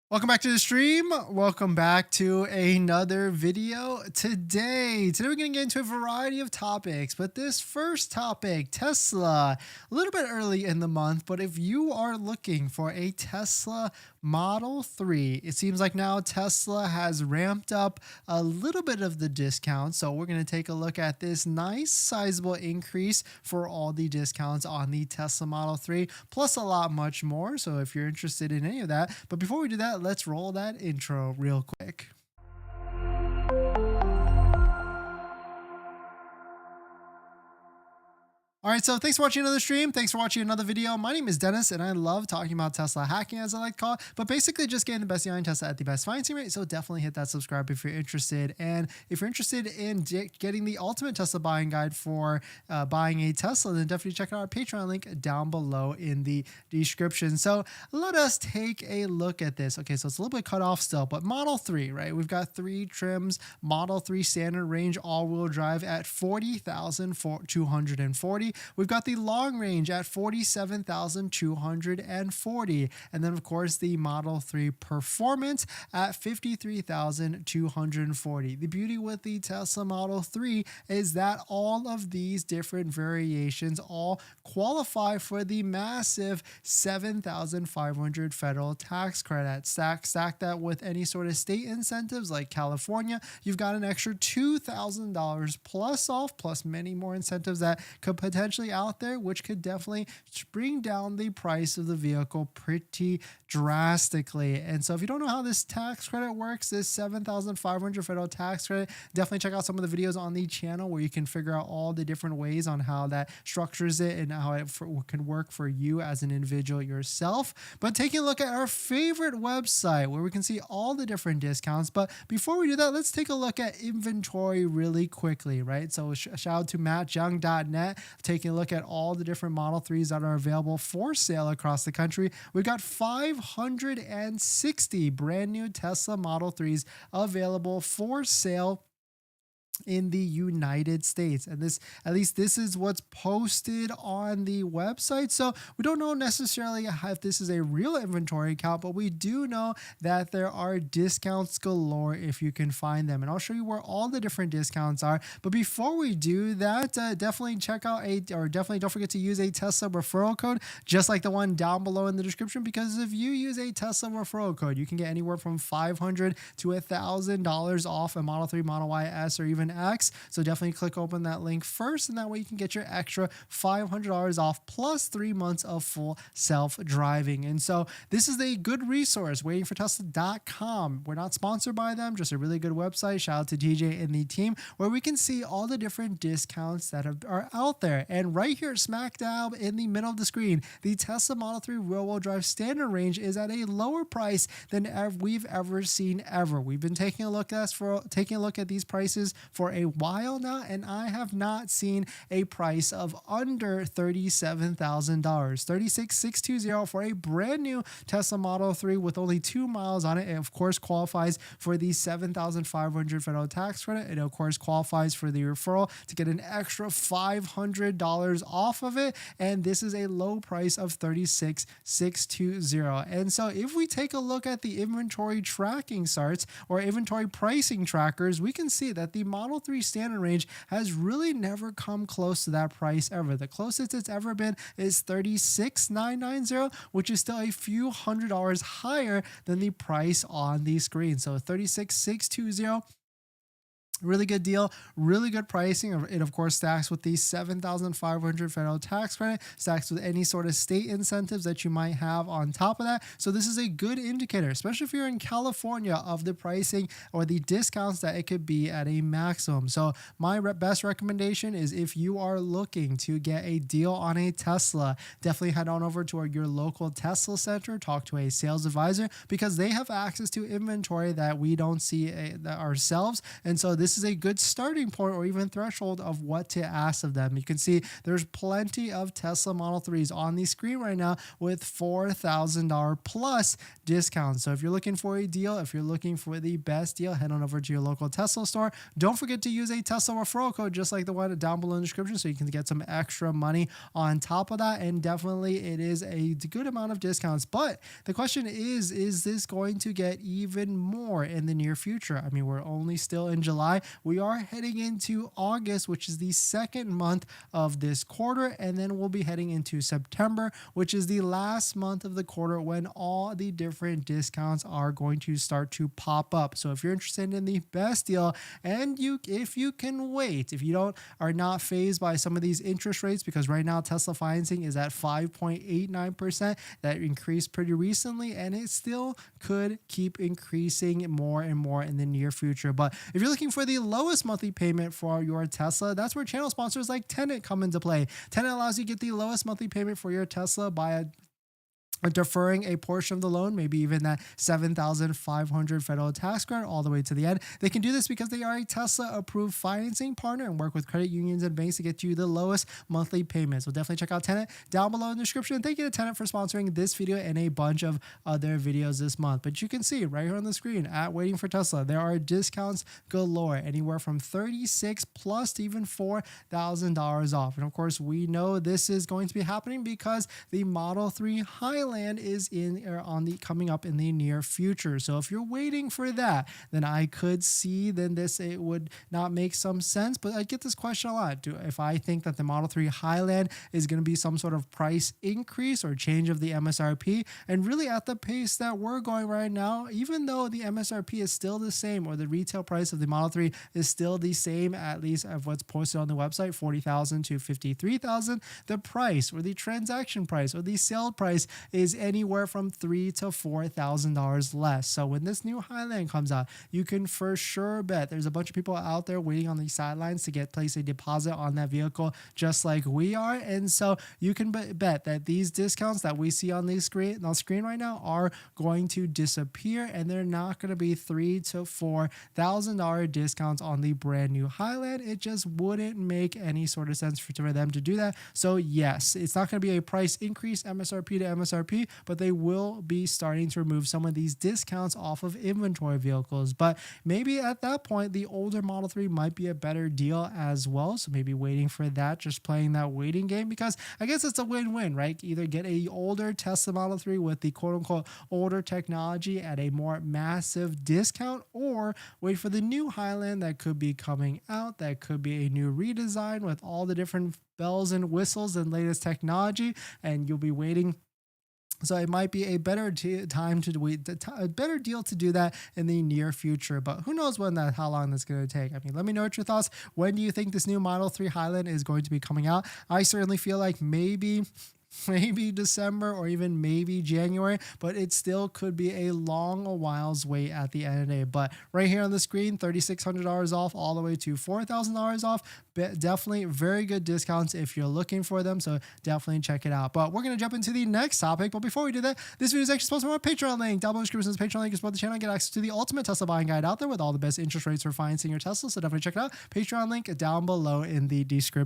Welcome back to the stream. Welcome back to another video. Today we're going to get into a variety of topics, but this first topic, Tesla, a little bit early in the month, but if you are looking for a Tesla Model 3, it seems like now Tesla has ramped up a little bit of the discount. So we're going to take a look at this nice sizable increase for all the discounts on the Tesla Model 3, plus a lot much more. So if you're interested in any of that, but before we do that, let's roll that intro real quick. All right, so thanks for watching another stream. Thanks for watching another video. My name is Dennis, and I love talking about Tesla hacking, as I like to call it, but basically just getting the best behind Tesla at the best financing rate. So definitely hit that subscribe if you're interested. And if you're interested in getting the ultimate Tesla buying guide for buying a Tesla, then definitely check out our Patreon link down below in the description. So let us take a look at this. Okay, so it's a little bit cut off still, but Model 3, right? We've got three trims. Model 3 standard range all-wheel drive at 40,240. We've got the long range at 47,240. And then, of course, the Model 3 Performance at 53,240. The beauty with the Tesla Model 3 is that all of these different variations all qualify for the massive 7,500 federal tax credit. Stack that with any sort of state incentives like California, you've got an extra $2,000 plus off, plus many more incentives that could potentially out there, which could definitely bring down the price of the vehicle pretty drastically. And so if you don't know how this tax credit works, this 7,500 federal tax credit, definitely check out some of the videos on the channel where you can figure out all the different ways on how that structures it and how it can work for you as an individual yourself. But taking a look at our favorite website where we can see all the different discounts. But before we do that, let's take a look at inventory really quickly, right? So shout out to mattjung.net, taking a look at all the different Model 3s that are available for sale across the country. We've got 560 brand new Tesla Model 3s available for sale in the United States. And this, at least this is what's posted on the website. So we don't know necessarily if this is a real inventory count, but we do know that there are discounts galore if you can find them. And I'll show you where all the different discounts are. But before we do that, definitely check out definitely don't forget to use a Tesla referral code, just like the one down below in the description, because if you use a Tesla referral code, you can get anywhere from $500 to $1,000 off a Model 3, Model Y, S, or even X. So definitely click open that link first, and that way you can get your extra $500 off plus 3 months of full self-driving. And so this is a good resource, waitingfortesla.com. We're not sponsored by them, just a really good website. Shout out to DJ and the team, where we can see all the different discounts that are out there. And right here, smack dab in the middle of the screen, the Tesla Model 3 rear-wheel drive standard range is at a lower price than we've ever seen ever. We've been taking a look at these prices for a while now, and I have not seen a price of under $37,000. 36,620 for a brand new Tesla Model 3 with only 2 miles on it. It of course qualifies for the 7,500 federal tax credit. It of course qualifies for the referral to get an extra $500 off of it, and this is a low price of 36,620. And so if we take a look at the inventory tracking charts or inventory pricing trackers, we can see that the Model 3 standard range has really never come close to that price ever. The closest it's ever been is 36,990, which is still a few $100s higher than the price on the screen. So 36,620. Really good deal, really good pricing. It of course stacks with the 7,500 federal tax credit, stacks with any sort of state incentives that you might have on top of that. So this is a good indicator, especially if you're in California, of the pricing or the discounts that it could be at a maximum. So my best recommendation is, if you are looking to get a deal on a Tesla, definitely head on over to your local Tesla center, talk to a sales advisor, because they have access to inventory that we don't see ourselves. And so this this is a good starting point or even threshold of what to ask of them. You can see there's plenty of Tesla Model 3s on the screen right now with $4,000 plus discounts. So if you're looking for a deal, if you're looking for the best deal, head on over to your local Tesla store. Don't forget to use a Tesla referral code just like the one down below in the description so you can get some extra money on top of that. And definitely it is a good amount of discounts. But the question is this going to get even more in the near future? I mean, we're only still in July. We are heading into August, which is the second month of this quarter. And then we'll be heading into September, which is the last month of the quarter when all the different discounts are going to start to pop up. So if you're interested in the best deal and if you can wait, if you are not phased by some of these interest rates, because right now Tesla financing is at 5.89%, that increased pretty recently, and it still could keep increasing more and more in the near future. But if you're looking for the lowest monthly payment for your Tesla, that's where channel sponsors like Tenet come into play. Tenet allows you to get the lowest monthly payment for your Tesla by deferring a portion of the loan, maybe even that $7,500 federal tax credit all the way to the end. They can do this because they are a Tesla approved financing partner and work with credit unions and banks to get you the lowest monthly payments. So definitely check out Tenet down below in the description. Thank you to Tenet for sponsoring this video and a bunch of other videos this month. But you can see right here on the screen at Waiting for Tesla, there are discounts galore, anywhere from $36,000 plus to even $4,000 off. And of course, we know this is going to be happening because the Model 3 Highland is coming up in the near future. So if you're waiting for that, then I could see it would not make some sense. But I get this question a lot. If I think that the Model 3 Highland is going to be some sort of price increase or change of the MSRP, and really at the pace that we're going right now, even though the MSRP is still the same or the retail price of the Model 3 is still the same, at least of what's posted on the website, $40,000 to $53,000, the price or the transaction price or the sale price is anywhere from $3,000 to $4,000 less. So when this new Highland comes out, you can for sure bet there's a bunch of people out there waiting on the sidelines to place a deposit on that vehicle just like we are. And so you can bet that these discounts that we see on the screen right now are going to disappear, and they're not going to be $3,000 to $4,000 discounts on the brand new Highland. It just wouldn't make any sort of sense for them to do that. So yes, it's not going to be a price increase MSRP to MSRP, but they will be starting to remove some of these discounts off of inventory vehicles. But maybe at that point, the older Model 3 might be a better deal as well. So maybe waiting for that, just playing that waiting game, because I guess it's a win-win, right? Either get a older Tesla Model 3 with the quote-unquote older technology at a more massive discount, or wait for the new Highland that could be coming out, that could be a new redesign with all the different bells and whistles and latest technology, and you'll be waiting. So it might be a better time to wait, a better deal to do that in the near future. But who knows how long that's going to take. I mean, let me know what your thoughts. When do you think this new Model 3 Highland is going to be coming out? I certainly feel like maybe December or even maybe January, but it still could be a while's wait at the end of the day. But right here on the screen, $3,600 off all the way to $4,000 off. Definitely very good discounts if you're looking for them, so definitely check it out. But we're going to jump into the next topic. But before we do that, this video is actually sponsored by my Patreon link. Down below in the description is Patreon link. You support the channel and get access to the ultimate Tesla buying guide out there with all the best interest rates for financing your Tesla, so definitely check it out. Patreon link down below in the description.